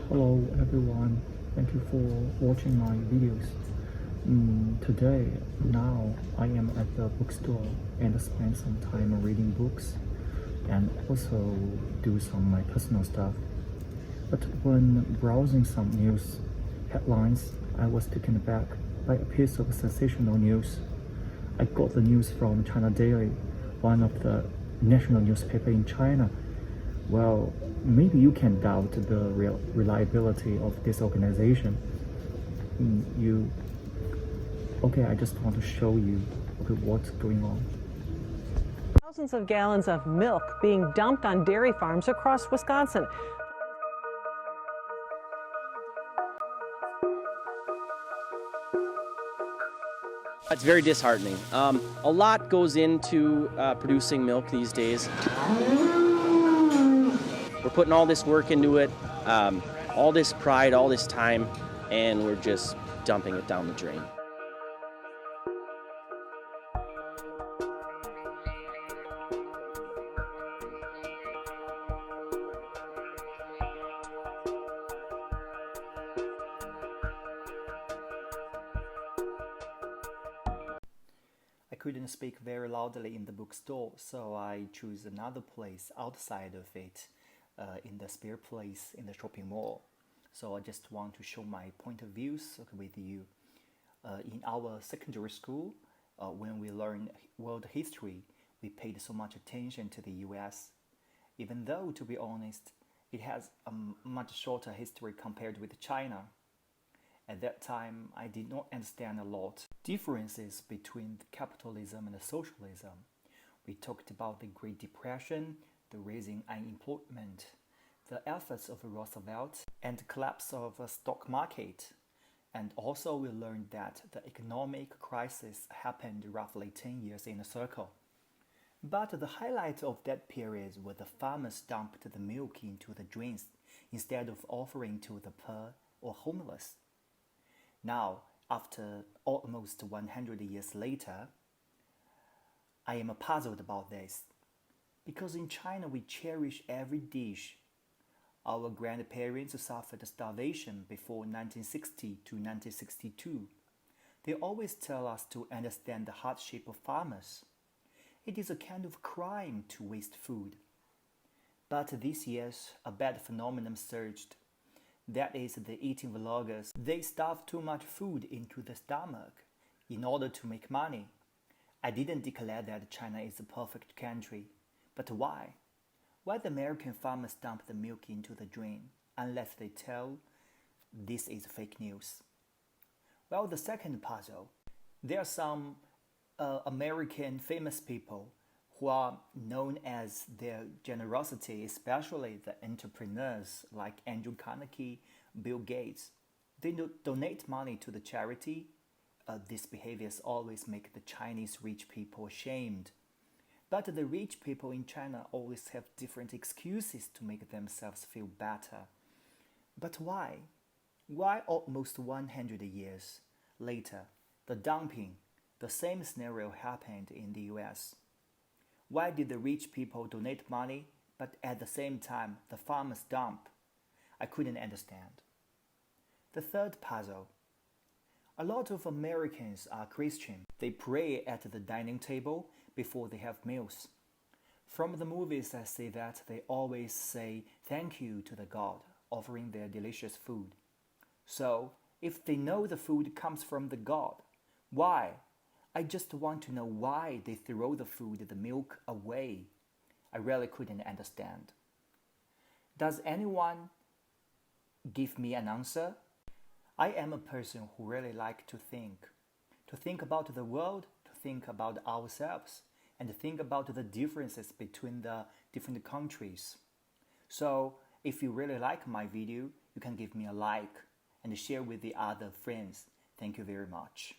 Hello everyone, thank you for watching my videos. Today, now I am at the bookstore and spend some time reading books and also do some of my personal stuff. But when browsing some news headlines, I was taken aback by a piece of sensational news. I got the news from China Daily, one of the national newspaper in China. Well, maybe you can doubt the reliability of this organization. Okay, I just want to show you what's going on. Thousands of gallons of milk being dumped on dairy farms across Wisconsin. It's very disheartening. A lot goes into producing milk these days. We're putting all this work into it, all this pride, all this time, and we're just dumping it down the drain. I couldn't speak very loudly in the bookstore, so I chose another place outside of it, in the spare place in the shopping mall. So I just want to show my point of views with you. In our secondary school, when we learned world history, we paid so much attention to the US. Even though, to be honest, it has a much shorter history compared with China. At that time, I did not understand a lot differences between capitalism and socialism. We talked about the Great Depression, the rising unemployment, the efforts of Roosevelt, and the collapse of the stock market. And also we learned that the economic crisis happened roughly 10 years in a circle. But the highlight of that period was the farmers dumped the milk into the drains instead of offering to the poor or homeless. Now, after almost 100 years later, I am puzzled about this. Because in China we cherish every dish. Our grandparents suffered starvation before 1960 to 1962. They always tell us to understand the hardship of farmers. It is a kind of crime to waste food. But these years, a bad phenomenon surged. That is the eating vloggers. They stuff too much food into the stomach in order to make money. I didn't declare that China is a perfect country. But why? Why the American farmers dump the milk into the drain, unless they tell this is fake news? Well, the second puzzle. There are some American famous people who are known as their generosity, especially the entrepreneurs like Andrew Carnegie, Bill Gates. They donate money to the charity. These behaviors always make the Chinese rich people ashamed. But the rich people in China always have different excuses to make themselves feel better. But why? Why almost 100 years later, the dumping, the same scenario happened in the US? Why did the rich people donate money, but at the same time the farmers dump? I couldn't understand. The third puzzle. A lot of Americans are Christian. They pray at the dining table before they have meals. From the movies I see that they always say thank you to the God, offering their delicious food. So, if they know the food comes from the God, why? I just want to know why they throw the food, the milk, away. I really couldn't understand. Does anyone give me an answer? I am a person who really likes to think about the world, to think about ourselves, and to think about the differences between the different countries. So, if you really like my video, you can give me a like and share with the other friends. Thank you very much.